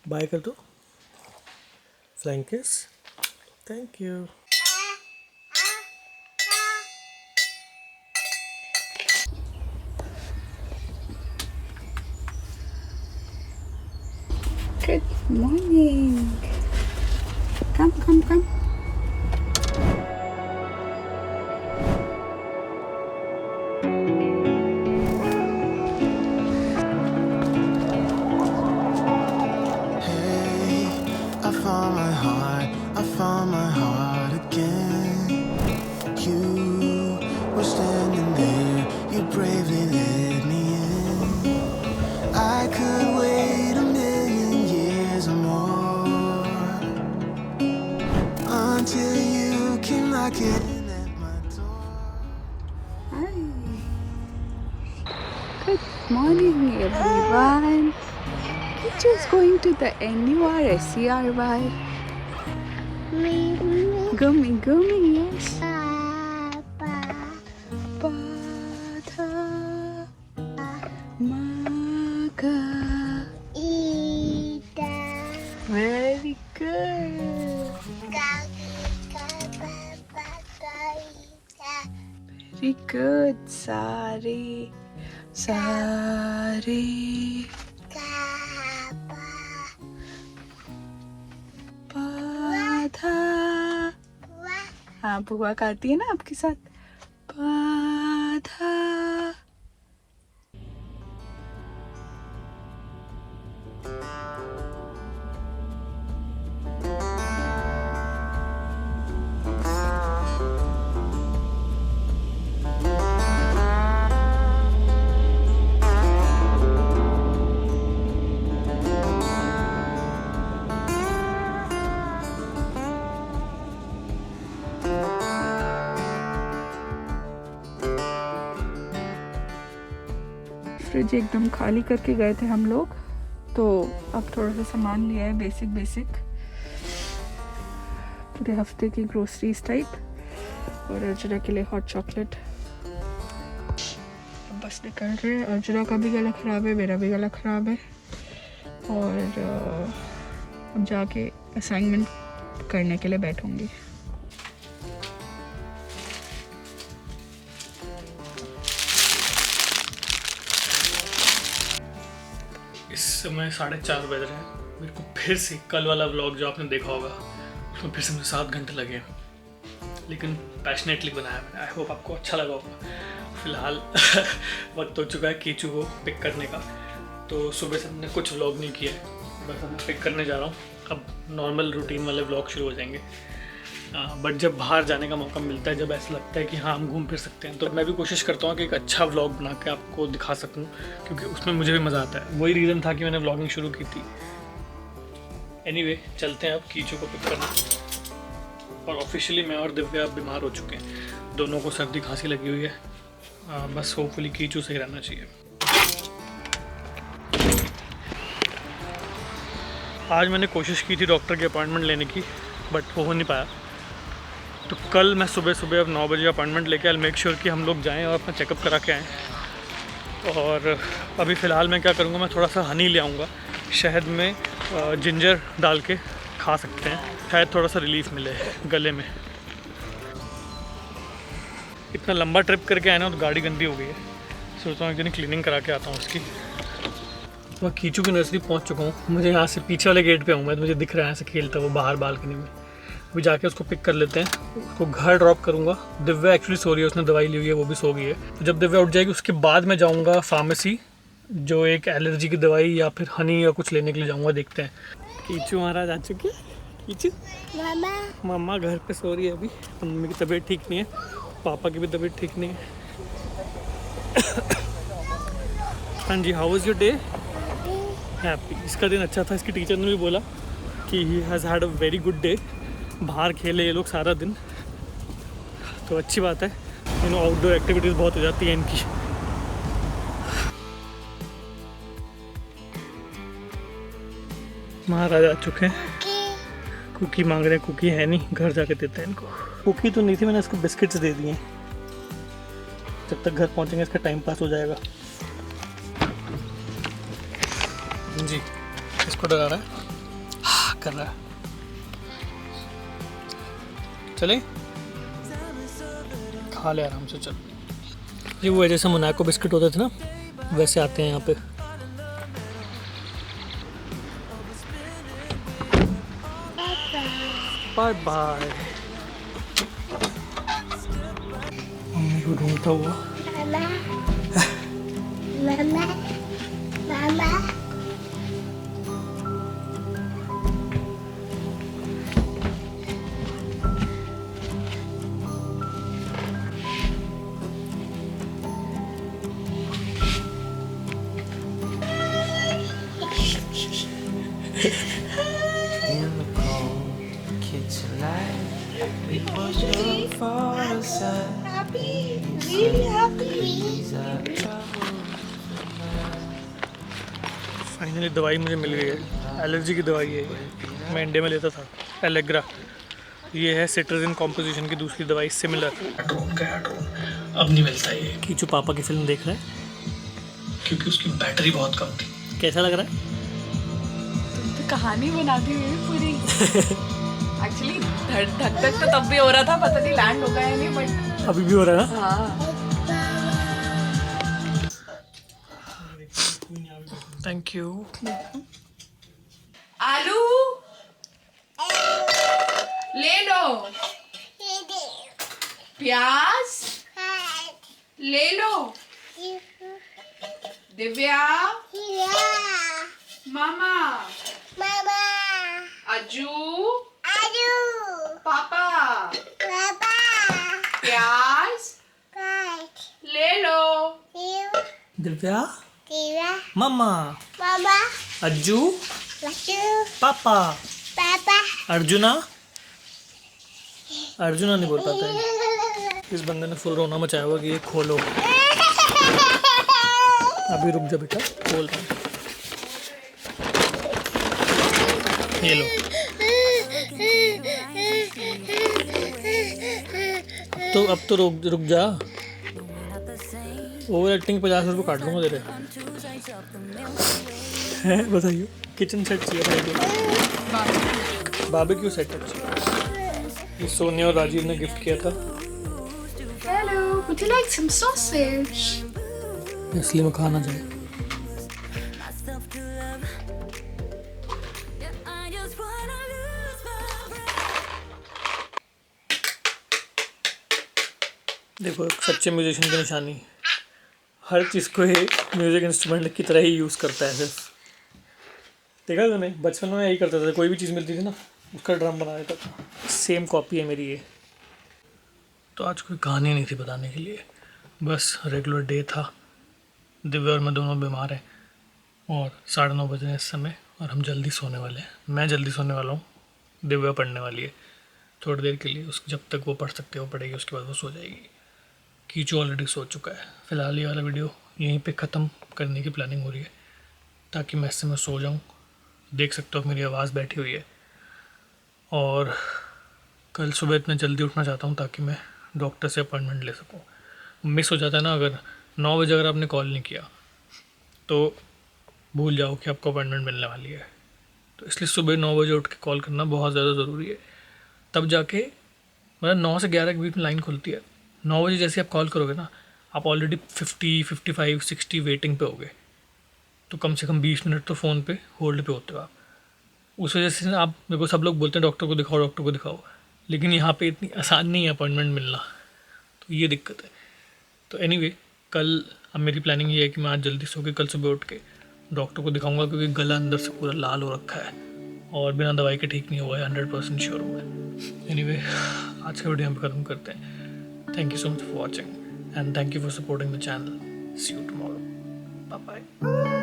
Bye कर दो, flying kiss, thank you. Good morning. Come. Hey, I found my heart again. You were standing there, you bravely let me in. I could wait a million years or more until you came knocking at my door. Hi. Good morning, everyone. Just going to the NURSERY. Gummy, yes. Pada Maga. Very good. Very good, Sari. पाधा। हाँ, बुआ गाती है ना आपके साथ। पाधा। Fridge एकदम खाली करके गए थे हम लोग, तो अब थोड़ा सा सामान लिया है, बेसिक पूरे हफ्ते की ग्रोसरीज टाइप, और अर्जुना के लिए हॉट चॉकलेट। अब बस निकल रहे हैं। अर्जुना का भी गला ख़राब है, मेरा भी गला ख़राब है, और अब जाके असाइनमेंट करने के लिए बैठूंगी। इस समय 4:30 बज रहे हैं। मेरे को फिर से कल वाला व्लॉग जो आपने देखा होगा उसमें फिर से मुझे 7 घंटे लगे, लेकिन पैशनेटली बनाया मैंने। आई होप आपको अच्छा लगा होगा। फ़िलहाल वक्त हो चुका है कीचू को पिक करने का, तो सुबह से मैंने कुछ व्लॉग नहीं किया है, बस मैं पिक करने जा रहा हूँ। अब नॉर्मल रूटीन वाले व्लॉग शुरू हो जाएंगे। बट जब बाहर जाने का मौका मिलता है, जब ऐसा लगता है कि हाँ हम घूम फिर सकते हैं, तो मैं भी कोशिश करता हूँ कि एक अच्छा व्लॉग बना के आपको दिखा सकूँ, क्योंकि उसमें मुझे भी मज़ा आता है। वही रीज़न था कि मैंने व्लॉगिंग शुरू की थी। एनीवे, चलते हैं अब कीचू को पिक करना। और ऑफिशियली मैं और दिव्या बीमार हो चुके हैं, दोनों को सर्दी खांसी लगी हुई है। बस होपफुली कीचू सही रहना चाहिए। आज मैंने कोशिश की थी डॉक्टर की अपॉइंटमेंट लेने की, बट वो हो नहीं पाया। तो कल मैं सुबह अब 9 बजे अपॉइंटमेंट लेके आई मेक श्योर कि हम लोग जाएं और अपना चेकअप करा के आएँ। और अभी फ़िलहाल मैं क्या करूँगा, मैं थोड़ा सा हनी ले आऊँगा, शहद में जिंजर डाल के खा सकते हैं, शायद थोड़ा सा रिलीफ मिले गले में। इतना लंबा ट्रिप करके आए ना, तो गाड़ी गंदी हो गई है, सोचता हूँ कि क्लीनिंग करा के आता हूँ उसकी। मैं कीचू की नर्सरी पहुँच चुका हूँ। मुझे यहाँ से पीछे वाले गेट पे हूँ मैं, तो मुझे दिख रहा है यहाँ से खेलता वो बाहर बालकनी में। अभी जाके उसको पिक कर लेते हैं, उसको घर ड्रॉप करूँगा। दिव्या एक्चुअली सो रही है, उसने दवाई ली हुई है, वो भी सो गई है। तो जब दिव्या उठ जाएगी उसके बाद मैं जाऊँगा फार्मेसी, जो एक एलर्जी की दवाई या फिर हनी या कुछ लेने के लिए जाऊँगा। देखते हैं। कीचू महाराज आ चुके हैं। कीचू मामा घर पे सो रही है अभी। मम्मी की तबीयत ठीक नहीं है, पापा की भी तबीयत ठीक नहीं है। हाँ जी, how was your day? Happy. इसका दिन अच्छा था। इसकी टीचर ने भी बोला कि he has had a very good day. बाहर खेले ये लोग सारा दिन, तो अच्छी बात है। आउटडोर एक्टिविटीज़ बहुत हो जाती है इनकी। महाराज आ चुके हैं, कुकी मांग रहे हैं। कुकी है नहीं, घर जाके देते हैं इनको। कुकी तो नहीं थी, मैंने इसको बिस्किट्स दे दिए। जब तक घर पहुंचेंगे इसका टाइम पास हो जाएगा। जी, इसको डरा रहा है। कर रहा है। चले खा ले आराम से, चल। ये वो जैसे मोनाको बिस्किट होते थे ना, वैसे आते हैं यहाँ पे। Bye bye. मम्मी को ढूंढता हुआ। Mama. Mama. In the cold kitchen light, we push your far aside. Happy. Really happy. These are troubles. Finally दवाई मुझे मिल गई है, एलर्जी की दवाई है ये। मैं इंडिया में लेता था एलेग्रा। ये है सिट्राजिन कॉम्पोजिशन की दूसरी दवाई, सिमिलर। ड्रोन गया ड्रोन, अब नहीं मिलता ये। कीचू पापा की फिल्म देख रहा है क्योंकि उसकी बैटरी बहुत कम थी। कैसा लग रहा है? तो कहानी बनाती हुई पूरी। एक्चुअली धक धक तो तब भी हो रहा था, पता नहीं लैंड होगा या नहीं, बट अभी भी हो रहा है ना? हाँ। Thank you. आलू ले लो, प्याज ले लो, दिव्या, मामा, Mama. अज्जू, Adu. पापा, Papa. प्याज Right. ले लो। You. Divya, Tira. Mamma, Mama. Ajju, Lachu. पापा, Papa. अर्जुना। अर्जुना नहीं बोल पाता है। इस बंदे ने फुल रोना मचाया हुआ कि ये खोलो। अभी रुक जा बेटा, खोल रहा हूँ। ये लो। तो अब तो रुक जा। ओवर एक्टिंग 50 रुपये काट लूँगा तेरे। हैं बताइए, किचन सेट चाहिए भाई को। बारबेक्यू सेट चाहिए। ये सोनिया और राजीव ने गिफ्ट किया था, Hello, would you like some sausage? इसलिए मैं खाना चाहिए। देखो, एक सच्चे म्यूजिशियन की निशानी, हर चीज़ को ये म्यूजिक इंस्ट्रूमेंट की तरह ही यूज़ करता है। सिर्फ देखा तूने, बचपन में यही करता था, कोई भी चीज़ मिलती थी ना उसका ड्रम बना देता था। सेम कॉपी है मेरी ये। तो आज कोई कहानी नहीं थी बताने के लिए, बस रेगुलर डे था। दिव्या और मैं दोनों बीमार हैं और 9:30 बजे हैं इस समय, और हम जल्दी सोने वाले हैं। मैं जल्दी सोने वाला हूँ, दिव्या पढ़ने वाली है थोड़ी देर के लिए। उसकी जब तक वो पढ़ सकती है वो पढ़ेगी, उसके बाद वो सो जाएगी। कीचू ऑलरेडी सो चुका है। फ़िलहाल ये वाला वीडियो यहीं पे ख़त्म करने की प्लानिंग हो रही है ताकि मैं इससे सो जाऊँ। देख सकते हो मेरी आवाज़ बैठी हुई है। और कल सुबह इतना जल्दी उठना चाहता हूँ ताकि मैं डॉक्टर से अपॉइंटमेंट ले सकूँ। मिस हो जाता है ना, अगर 9 बजे अगर आपने कॉल नहीं किया तो भूल जाओ कि आपको अपॉइंटमेंट मिलने वाली है। तो इसलिए सुबह 9 बजे उठ के कॉल करना बहुत ज़्यादा ज़रूरी है। तब जाके मतलब 9 से 11 के बीच में लाइन खुलती है। 9 बजे जैसे आप कॉल करोगे ना, आप ऑलरेडी 50, 55, 60 वेटिंग पे होगे। तो कम से कम 20 मिनट तो फ़ोन पे होल्ड पे होते हो आप। उस वजह से ना आप, देखो सब लोग बोलते हैं डॉक्टर को दिखाओ, लेकिन यहाँ पे इतनी आसान नहीं है अपॉइंटमेंट मिलना, तो ये दिक्कत है। तो एनीवे, कल अब मेरी प्लानिंग ये है कि मैं आज जल्दी सो के कल सुबह उठ के डॉक्टर को दिखाऊंगा, क्योंकि गला अंदर से पूरा लाल हो रखा है और बिना दवाई के ठीक नहीं हुआ है, 100% श्योर हुआ है। एनीवे, आज का वीडियो हम खत्म करते हैं। Thank you so much for watching and thank you for supporting the channel. See you tomorrow, bye bye.